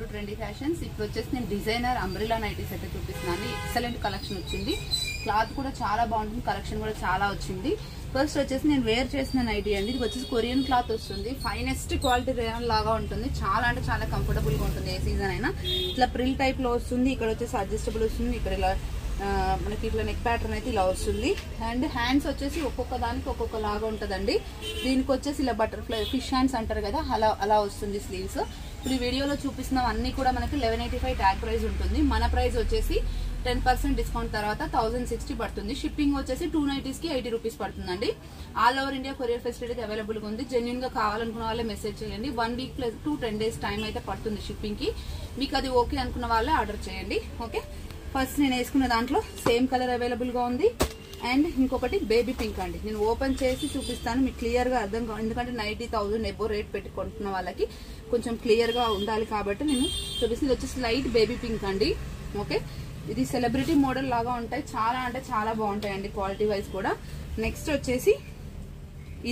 To trendy fashions. ఇప్పుడు వచ్చేసి నేను డిజైనర్ అంబ్రెల్లా నైటీస్ అయితే చూపిస్తున్నాను. ఎక్సలెంట్ కలెక్షన్ వచ్చింది. క్లాత్ కూడా చాలా బాగుంటుంది, కలెక్షన్ కూడా చాలా వచ్చింది. ఫస్ట్ వచ్చేసి నేను వేర్ చేసిన నైటీ అండి. ఇది వచ్చేసి కొరియన్ క్లాత్ వస్తుంది. ఫైనెస్ట్ క్వాలిటీ రేయన్ లాగా ఉంటుంది. చాలా అంటే చాలా కంఫర్టబుల్ గా ఉంటుంది. ఏ సీజన్ అయినా ఇట్లా ప్రిల్ టైప్ లో వస్తుంది. ఇక్కడ వచ్చేసి అడ్జస్టబుల్ వస్తుంది. ఇక్కడ ఇలా మనకి ఇట్లా నెక్ ప్యాటర్న్ అయితే ఇలా వస్తుంది. అండ్ హ్యాండ్స్ వచ్చేసి ఒక్కొక్క దానికి ఒక్కొక్క లాగా ఉంటుందండి. దీనికి వచ్చేసి ఇలా బటర్ఫ్లై ఫిష్ హ్యాండ్స్ అంటారు కదా, అలా వస్తుంది స్లీవ్స్. ఇప్పుడు ఈ వీడియోలో చూపిస్తున్నాం అన్ని కూడా మనకి 1185 ట్యాగ్ ప్రైస్ ఉంటుంది. మన ప్రైస్ వచ్చేసి 10% డిస్కౌంట్ తర్వాత 1060 పడుతుంది. షిప్పింగ్ వచ్చేసి 2 నైటీస్ కి 80 రూపీస్ పడుతుందండి. All over India courier facility available గా ఉంది. జెన్యున్ గా కావాలనుకున్న వాళ్ళే మెసేజ్ చేయండి. 1 వీక్ ప్లస్ 10 days టైం అయితే పడుతుంది షిప్పింగ్ కి. మీకు అది ఓకే అనుకున్న వాళ్ళే ఆర్డర్ చేయండి. ఓకే, ఫస్ట్ నేను వేసుకున్న దాంట్లో సేమ్ కలర్ అవైలబుల్ గా ఉంది. అండ్ ఇంకొకటి బేబీ పింక్ అండి. నేను ఓపెన్ చేసి చూపిస్తాను, మీకు క్లియర్ గా అర్థం కావాలి. ఎందుకంటే 90,000 ఎబో రేట్ పెట్టుకుంటున్న వాళ్ళకి కొంచెం క్లియర్ గా ఉండాలి కాబట్టి నేను చూపిస్తుంది. ఇది వచ్చేసి లైట్ బేబీ పింక్ అండి. ఓకే, ఇది సెలబ్రిటీ మోడల్ లాగా ఉంటాయి. చాలా అంటే చాలా బాగుంటాయి అండి, క్వాలిటీ వైజ్ కూడా. నెక్స్ట్ వచ్చేసి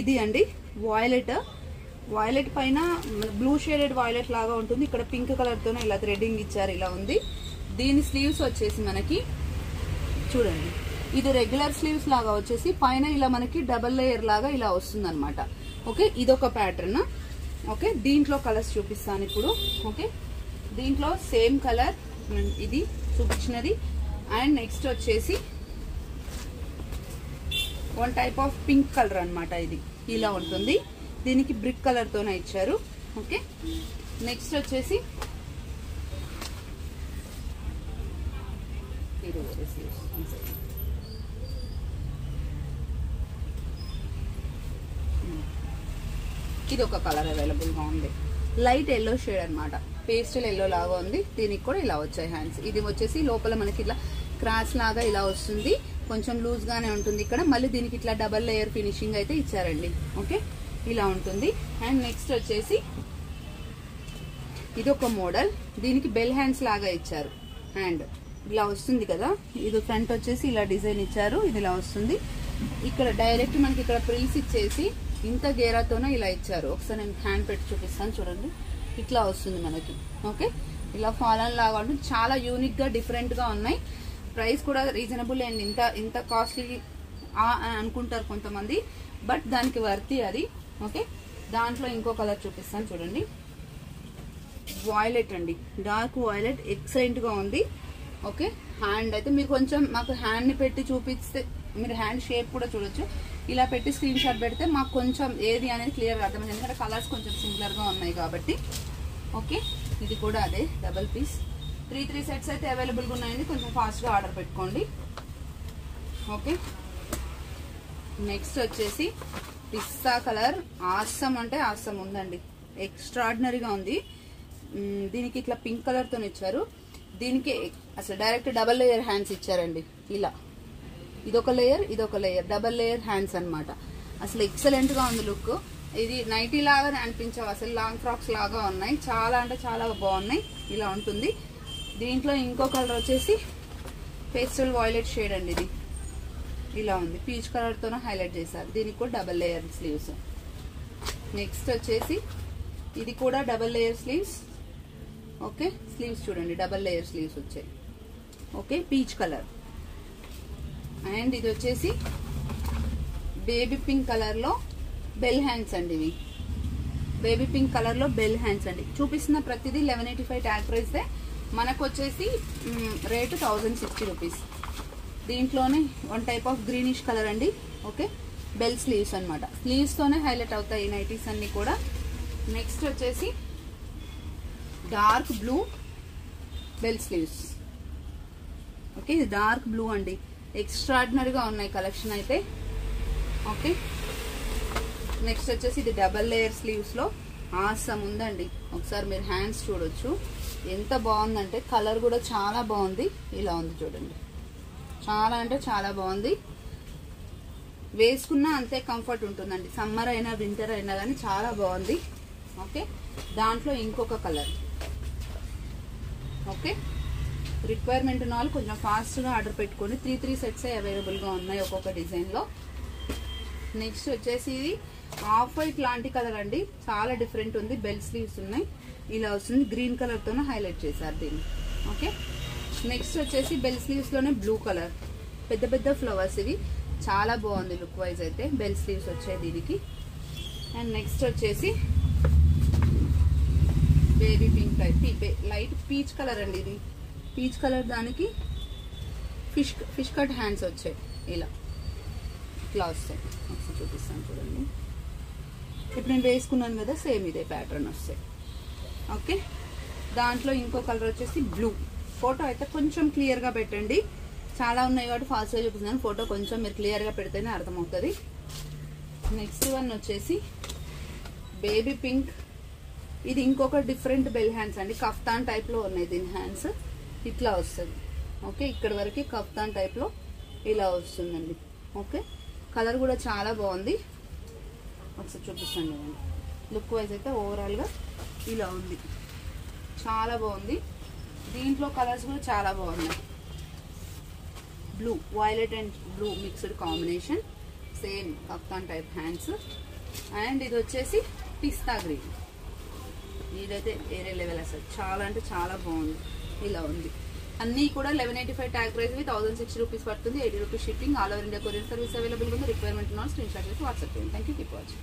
ఇది అండి వాయిలెట్ పైన బ్లూ షేడెడ్ వాయిలెట్ లాగా ఉంటుంది. ఇక్కడ పింక్ కలర్ తోనే ఇలా థ్రెడ్డింగ్ ఇచ్చారు, ఇలా ఉంది. దీని స్లీవ్స్ వచ్చేసి మనకి చూడండి, ఇది రెగ్యులర్ స్లీవ్స్ లాగా వచ్చేసి పైన ఇలా మనకి డబల్ లేయర్ లాగా ఇలా వస్తుంది అనమాట. ఓకే, ఇదొక ప్యాటర్న్. ఓకే, దీంట్లో కలర్స్ చూపిస్తాను ఇప్పుడు. ఓకే, దీంట్లో సేమ్ కలర్ ఇది చూపించినది. అండ్ నెక్స్ట్ వచ్చేసి one type of pink colour అనమాట. ఇది ఇలా ఉంటుంది. దీనికి బ్రిక్ కలర్ తోనే ఇచ్చారు. ఓకే, నెక్స్ట్ వచ్చేసి ఇది ఒక కలర్ అవైలబుల్ గా ఉంది. లైట్ ఎల్లో షేడ్ అనమాట, పేస్టల్ ఎల్లో లాగా ఉంది. దీనికి కూడా ఇలా వచ్చాయి హ్యాండ్స్. ఇది వచ్చేసి లోపల మనకి ఇట్లా క్రాస్ లాగా ఇలా వస్తుంది. కొంచెం లూజ్ గానే ఉంటుంది ఇక్కడ. మళ్ళీ దీనికి ఇట్లా డబల్ లేయర్ ఫినిషింగ్ అయితే ఇచ్చారండి. ఓకే, ఇలా ఉంటుంది. అండ్ నెక్స్ట్ వచ్చేసి ఇది ఒక మోడల్. దీనికి బెల్ హ్యాండ్స్ లాగా ఇచ్చారు. హ్యాండ్ ఇలా వస్తుంది కదా. ఇది ఫ్రంట్ వచ్చేసి ఇలా డిజైన్ ఇచ్చారు. ఇది ఇలా వస్తుంది. ఇక్కడ డైరెక్ట్ మనకి ఇక్కడ ప్రిల్స్ ఇచ్చేసి ఇంత గేరాతోనే ఇలా ఇచ్చారు. ఒకసారి నేను హ్యాండ్ పెట్టి చూపిస్తాను చూడండి. ఇట్లా వస్తుంది మనకి. ఓకే, ఇలా ఫాలన్ లాగా ఉంటుంది. చాలా యూనిక్ గా డిఫరెంట్ గా ఉన్నాయి. ప్రైస్ కూడా రీజనబుల్. అండ్ ఇంత కాస్ట్లీ అనుకుంటారు కొంతమంది, బట్ దానికి వర్తి అది. ఓకే, దాంట్లో ఇంకో కలర్ చూపిస్తాను చూడండి. వాయిలెట్ అండి, డార్క్ వాయిలెట్, ఎక్సలెంట్ గా ఉంది. ఓకే, హ్యాండ్ అయితే మీరు కొంచెం మాకు హ్యాండ్ ని పెట్టి చూపిస్తే మీరు హ్యాండ్ షేప్ కూడా చూడొచ్చు. ఇలా పెట్టి స్క్రీన్ షాట్ పెడితే మాకు కొంచెం ఏది అనేది క్లియర్ గా అర్థమైంది. ఎందుకంటే కలర్స్ కొంచెం సిమిలర్ గా ఉన్నాయి కాబట్టి. ఓకే, ఇది కూడా అదే డబల్ పీస్. 3 సెట్స్ అయితే అవైలబుల్ గా ఉన్నాయండి. కొంచెం ఫాస్ట్ గా ఆర్డర్ పెట్టుకోండి. ఓకే, నెక్స్ట్ వచ్చేసి పిస్తా కలర్. ఆసమ్ అంటే ఆసమ్ ఉందండి, ఎక్స్ట్రాడినరీగా ఉంది. దీనికి ఇట్లా పింక్ కలర్ తో ఇచ్చారు. దీనికి అసలు డైరెక్ట్ డబల్ లేయర్ హ్యాండ్స్ ఇచ్చారండి. ఇలా ఇదొక లేయర్, ఇదొక లేయర్, డబల్ లేయర్ హ్యాండ్స్ అనమాట. అసలు ఎక్సలెంట్ గా ఉంది లుక్. ఇది నైటీ లాగా అనిపించవు, అసలు లాంగ్ ఫ్రాక్స్ లాగా ఉన్నాయి. చాలా అంటే చాలా బాగున్నాయి. ఇలా ఉంటుంది. దీంట్లో ఇంకో కలర్ వచ్చేసి పేస్టల్ వాయిలెట్ షేడ్ అండి. ఇది ఇలా ఉంది, పీచ్ కలర్ తోనే హైలైట్ చేశారు. దీనికి కూడా డబల్ లేయర్ స్లీవ్స్. నెక్స్ట్ వచ్చేసి ఇది కూడా double layer sleeves. Okay, sleeves చూడండి, డబల్ లేయర్ స్లీవ్స్ వచ్చాయి. Okay, peach colour. అండ్ ఇది వచ్చేసి బేబీ పింక్ కలర్ లో బెల్ హ్యాండ్స్ అండి. ఇవి బేబీ పింక్ కలర్ లో బెల్ హ్యాండ్స్ అండి. చూపిస్తున్న ప్రతిదీ 1185 ట్యాగ్ ప్రైస్. మనకు వచ్చేసి రేటు 1060 రూపీస్. దీంట్లోనే one type of greenish colour అండి. ఓకే, బెల్ స్లీవ్స్ అనమాట. స్లీవ్స్ తోనే హైలైట్ అవుతాయి ఈ నైటీస్ అన్ని కూడా. నెక్స్ట్ వచ్చేసి dark blue bell sleeves. Okay, ఇది డార్క్ బ్లూ అండి. ఎక్స్ట్రాడినరీగా ఉన్నాయి కలెక్షన్ అయితే. ఓకే, నెక్స్ట్ వచ్చేసి ఇది డబల్ లేయర్ స్లీవ్స్ లో ఆసమ్ ఉందండి. ఒకసారి మీరు హ్యాండ్స్ చూడొచ్చు, ఎంత బాగుందంటే కలర్ కూడా చాలా బాగుంది. ఇలా ఉంది చూడండి, చాలా అంటే చాలా బాగుంది. వేసుకున్నా అంతే కంఫర్ట్ ఉంటుందండి. సమ్మర్ అయినా వింటర్ అయినా కానీ చాలా బాగుంది. ఓకే, దాంట్లో ఇంకొక కలర్. ఓకే, రిక్వైర్మెంట్ ఉన్న వాళ్ళు కొంచెం ఫాస్ట్ గా ఆర్డర్ పెట్టుకోండి. 3 సెట్స్ అవైలబుల్ గా ఉన్నాయి ఒక్కొక్క డిజైన్ లో. నెక్స్ట్ వచ్చేసి ఇది ఆఫ్ వైట్ లాంటి కలర్ అండి, చాలా డిఫరెంట్ ఉంది. బెల్ స్లీవ్స్ ఉన్నాయి. ఇలా వస్తుంది. గ్రీన్ కలర్ తోనే హైలైట్ చేశారు దీన్ని. ఓకే, నెక్స్ట్ వచ్చేసి బెల్ స్లీవ్స్ లోనే బ్లూ కలర్, పెద్ద పెద్ద ఫ్లవర్స్ ఇవి, చాలా బాగుంది లుక్ వైజ్ అయితే. బెల్ స్లీవ్స్ వచ్చాయి దీనికి. అండ్ నెక్స్ట్ వచ్చేసి baby pink type, light peach colour అండి ఇది. పీచ్ కలర్ దానికి ఫిష్ కట్ హ్యాండ్స్ వచ్చాయి, ఇలా ఇట్లా వస్తాయి. ఒకసారి చూపిస్తాను చూడండి. ఇప్పుడు నేను వేసుకున్నాను కదా, సేమ్ ఇదే ప్యాటర్న్ వస్తాయి. ఓకే, దాంట్లో ఇంకో కలర్ వచ్చేసి బ్లూ. ఫోటో అయితే కొంచెం క్లియర్గా పెట్టండి, చాలా ఉన్నాయి కాబట్టి ఫాస్ట్గా చూపిస్తున్నాను. ఫోటో కొంచెం మీరు క్లియర్గా పెడితేనే అర్థమవుతుంది. నెక్స్ట్ వన్ వచ్చేసి బేబీ పింక్. ఇది ఇంకొక డిఫరెంట్ బెల్ హ్యాండ్స్ అండి, కఫ్తాన్ టైప్లో ఉన్నాయి దీని హ్యాండ్స్. ఇట్లా వస్తుంది. ఓకే, ఇక్కడ వరకు కఫ్తాన్ టైప్లో ఇలా వస్తుందండి. ఓకే, కలర్ కూడా చాలా బాగుంది. ఒకసారి చూపిస్తాను చూడండి. లుక్ వైజ్ అయితే ఓవరాల్గా ఇలా ఉంది, చాలా బాగుంది. దీంట్లో కలర్స్ కూడా చాలా బాగున్నాయి. Blue, violet and blue mixed combination, same kaftan type hands. And ఇది వచ్చేసి పిస్తా గ్రీన్. ఇదైతే వేరే లెవెల్ అసలు, చాలా అంటే చాలా బాగుంది. ఇలా ఉంది. అన్నీ కూడా 1185 ట్యాగ్ ప్రైస్ విత్ 1060 రూపీస్ పడుతుంది. 80 rupees shipping. All over India courier service available ఉంది. రిక్వైర్మెంట్ ఉన్న స్క్రీన్ షాట్ చేసి వాట్సాప్ చేయండి. Thank you, keep watching.